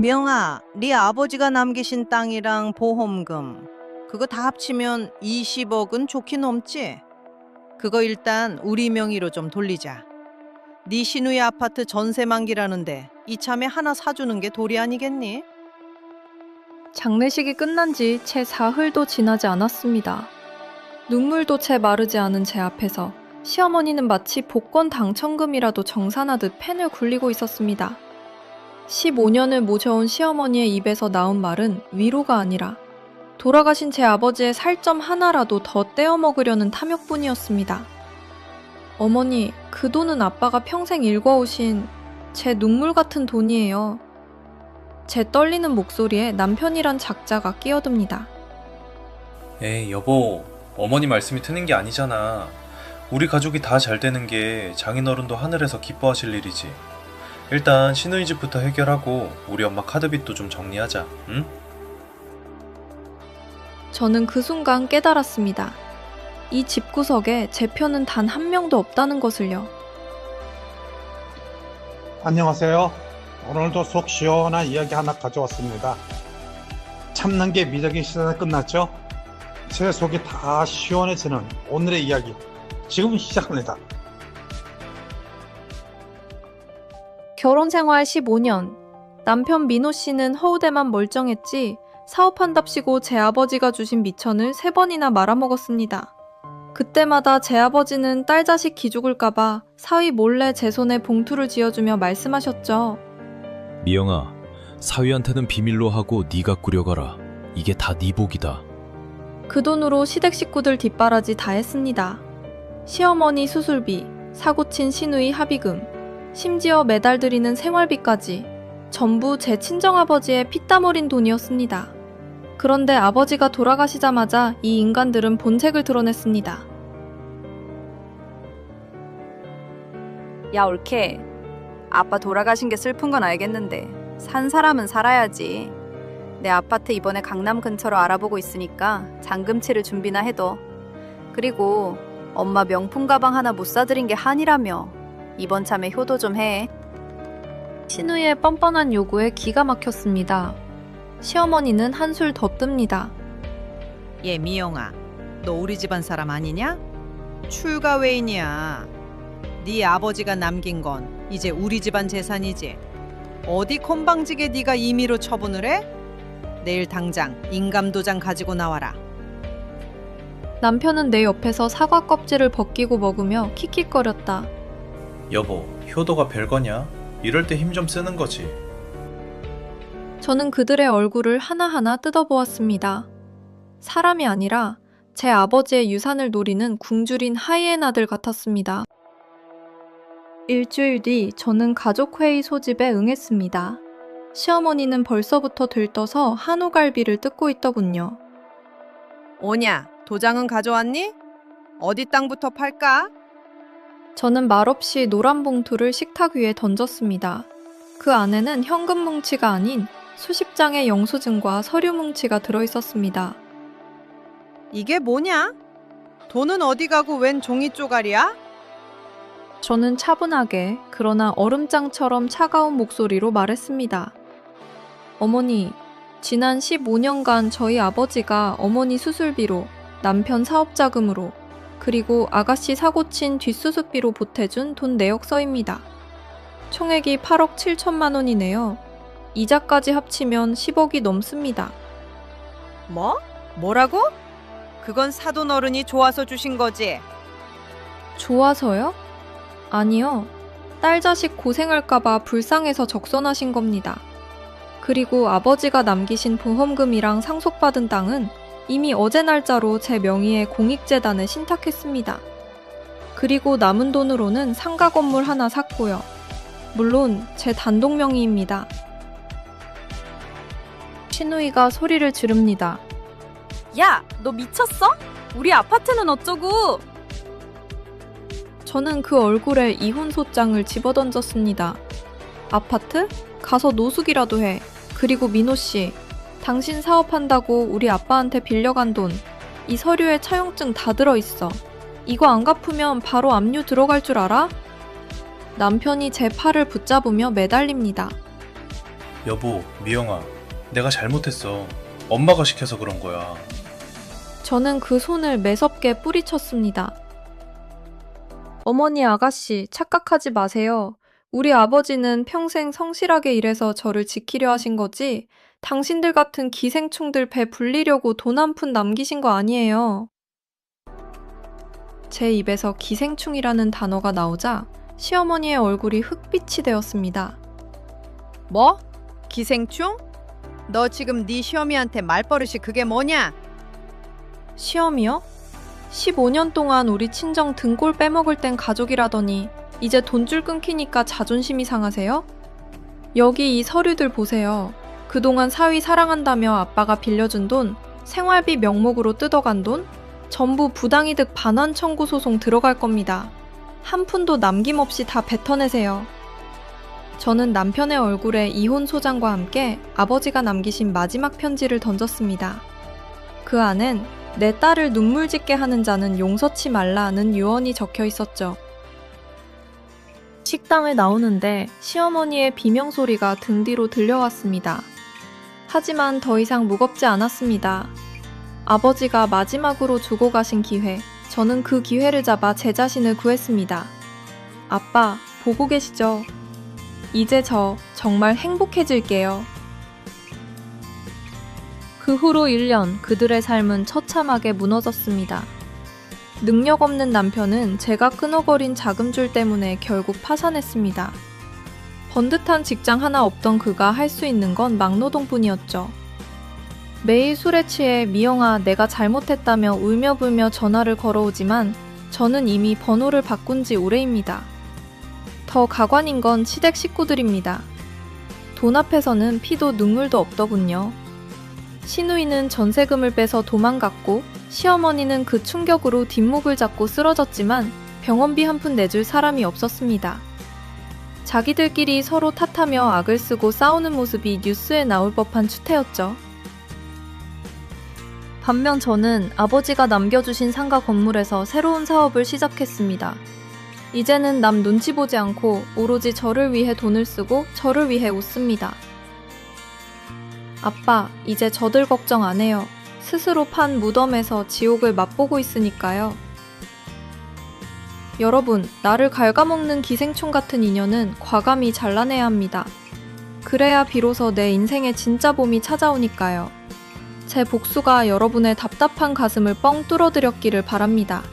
명아, 네 아버지가 남기신 땅이랑 보험금 그거 다 합치면 20억은 좋게 넘지? 그거 일단 우리 명의로 좀 돌리자. 네 시누이 아파트 전세 만기라는데 이참에 하나 사주는 게 도리 아니겠니? 장례식이 끝난 지 채 사흘도 지나지 않았습니다. 눈물도 채 마르지 않은 제 앞에서 시어머니는 마치 복권 당첨금이라도 정산하듯 펜을 굴리고 있었습니다. 15년을 모셔온 시어머니의 입에서 나온 말은 위로가 아니라 돌아가신 제 아버지의 살점 하나라도 더 떼어 먹으려는 탐욕뿐이었습니다. 어머니, 그 돈은 아빠가 평생 일궈오신 제 눈물 같은 돈이에요. 제 떨리는 목소리에 남편이란 작자가 끼어듭니다. 에이, 여보, 어머니 말씀이 트는 게 아니잖아. 우리 가족이 다 잘 되는 게 장인어른도 하늘에서 기뻐하실 일이지. 일단 시누이 집부터 해결하고 우리 엄마 카드빚도 좀 정리하자, 응? 저는 그 순간 깨달았습니다. 이 집구석에 제 편은 단 한 명도 없다는 것을요. 안녕하세요. 오늘도 속 시원한 이야기 하나 가져왔습니다. 참는 게 미적인 시대는 끝났죠? 제 속이 다 시원해지는 오늘의 이야기 지금 시작합니다. 결혼 생활 15년. 남편 민호 씨는 허우대만 멀쩡했지 사업한답시고 제 아버지가 주신 미천을 3번이나 말아먹었습니다. 그때마다 제 아버지는 딸 자식 기죽을까봐 사위 몰래 제 손에 봉투를 쥐어주며 말씀하셨죠. 미영아, 사위한테는 비밀로 하고 네가 꾸려가라. 이게 다 네 복이다. 그 돈으로 시댁 식구들 뒷바라지 다 했습니다. 시어머니 수술비, 사고친 시누이 합의금, 심지어 매달 드리는 생활비까지 전부 제 친정아버지의 피땀 어린 돈이었습니다. 그런데 아버지가 돌아가시자마자 이 인간들은 본색을 드러냈습니다. 야, 옳게. 아빠 돌아가신 게 슬픈 건 알겠는데 산 사람은 살아야지. 내 아파트 이번에 강남 근처로 알아보고 있으니까 잔금치를 준비나 해둬. 그리고 엄마 명품 가방 하나 못 사드린 게 한이라며. 이번 참에 효도 좀 해. 시누이의 뻔뻔한 요구에 기가 막혔습니다. 시어머니는 한술 더 뜹니다. 얘 미영아, 너 우리 집안 사람 아니냐? 출가 외인이야. 네 아버지가 남긴 건 이제 우리 집안 재산이지. 어디 건방지게 네가 임의로 처분을 해? 내일 당장 인감도장 가지고 나와라. 남편은 내 옆에서 사과 껍질을 벗기고 먹으며 킥킥거렸다. 여보, 효도가 별거냐? 이럴 때 힘 좀 쓰는 거지. 저는 그들의 얼굴을 하나하나 뜯어보았습니다. 사람이 아니라 제 아버지의 유산을 노리는 굶주린 하이에나들 같았습니다. 일주일 뒤 저는 가족회의 소집에 응했습니다. 시어머니는 벌써부터 들떠서 한우갈비를 뜯고 있더군요. 오냐, 도장은 가져왔니? 어디 땅부터 팔까? 저는 말없이 노란 봉투를 식탁 위에 던졌습니다. 그 안에는 현금 뭉치가 아닌 수십 장의 영수증과 서류 뭉치가 들어있었습니다. 이게 뭐냐? 돈은 어디 가고 웬 종이 쪼가리야? 저는 차분하게 그러나 얼음장처럼 차가운 목소리로 말했습니다. 어머니, 지난 15년간 저희 아버지가 어머니 수술비로, 남편 사업자금으로, 그리고 아가씨 사고친 뒷수습비로 보태준 돈 내역서입니다. 총액이 8억 7천만 원이네요. 이자까지 합치면 10억이 넘습니다. 뭐? 뭐라고? 그건 사돈 어른이 좋아서 주신 거지? 좋아서요? 아니요. 딸 자식 고생할까봐 불쌍해서 적선하신 겁니다. 그리고 아버지가 남기신 보험금이랑 상속받은 땅은 이미 어제 날짜로 제 명의의 공익재단에 신탁했습니다. 그리고 남은 돈으로는 상가 건물 하나 샀고요. 물론 제 단독 명의입니다. 시누이가 소리를 지릅니다. 야, 너 미쳤어? 우리 아파트는 어쩌고? 저는 그 얼굴에 이혼 소장을 집어던졌습니다. 아파트? 가서 노숙이라도 해. 그리고 민호 씨, 당신 사업한다고 우리 아빠한테 빌려간 돈, 이 서류에 차용증 다 들어있어. 이거 안 갚으면 바로 압류 들어갈 줄 알아? 남편이 제 팔을 붙잡으며 매달립니다. 여보, 미영아, 내가 잘못했어. 엄마가 시켜서 그런 거야. 저는 그 손을 매섭게 뿌리쳤습니다. 어머니 아가씨, 착각하지 마세요. 우리 아버지는 평생 성실하게 일해서 저를 지키려 하신 거지, 당신들 같은 기생충들 배 불리려고 돈 한 푼 남기신 거 아니에요. 제 입에서 기생충이라는 단어가 나오자 시어머니의 얼굴이 흑빛이 되었습니다. 뭐? 기생충? 너 지금 네 시어미한테 말버릇이 그게 뭐냐? 시어미요? 15년 동안 우리 친정 등골 빼먹을 땐 가족이라더니 이제 돈줄 끊기니까 자존심이 상하세요? 여기 이 서류들 보세요. 그동안 사위 사랑한다며 아빠가 빌려준 돈, 생활비 명목으로 뜯어간 돈, 전부 부당이득 반환 청구 소송 들어갈 겁니다. 한 푼도 남김없이 다 뱉어내세요. 저는 남편의 얼굴에 이혼 소장과 함께 아버지가 남기신 마지막 편지를 던졌습니다. 그 안엔 내 딸을 눈물 짓게 하는 자는 용서치 말라는 유언이 적혀 있었죠. 식당을 나오는데 시어머니의 비명소리가 등 뒤로 들려왔습니다. 하지만 더 이상 무겁지 않았습니다. 아버지가 마지막으로 주고 가신 기회, 저는 그 기회를 잡아 제 자신을 구했습니다. 아빠, 보고 계시죠? 이제 저 정말 행복해질게요. 그 후로 1년 그들의 삶은 처참하게 무너졌습니다. 능력 없는 남편은 제가 끊어버린 자금줄 때문에 결국 파산했습니다. 번듯한 직장 하나 없던 그가 할 수 있는 건 막노동뿐이었죠. 매일 술에 취해 미영아 내가 잘못했다며 울며불며 전화를 걸어오지만 저는 이미 번호를 바꾼 지 오래입니다. 더 가관인 건 시댁 식구들입니다. 돈 앞에서는 피도 눈물도 없더군요. 시누이는 전세금을 빼서 도망갔고 시어머니는 그 충격으로 뒷목을 잡고 쓰러졌지만 병원비 한 푼 내줄 사람이 없었습니다. 자기들끼리 서로 탓하며 악을 쓰고 싸우는 모습이 뉴스에 나올 법한 추태였죠. 반면 저는 아버지가 남겨주신 상가 건물에서 새로운 사업을 시작했습니다. 이제는 남 눈치 보지 않고 오로지 저를 위해 돈을 쓰고 저를 위해 웃습니다. 아빠, 이제 저들 걱정 안 해요. 스스로 판 무덤에서 지옥을 맛보고 있으니까요. 여러분, 나를 갉아먹는 기생충 같은 인연은 과감히 잘라내야 합니다. 그래야 비로소 내 인생의 진짜 봄이 찾아오니까요. 제 복수가 여러분의 답답한 가슴을 뻥 뚫어드렸기를 바랍니다.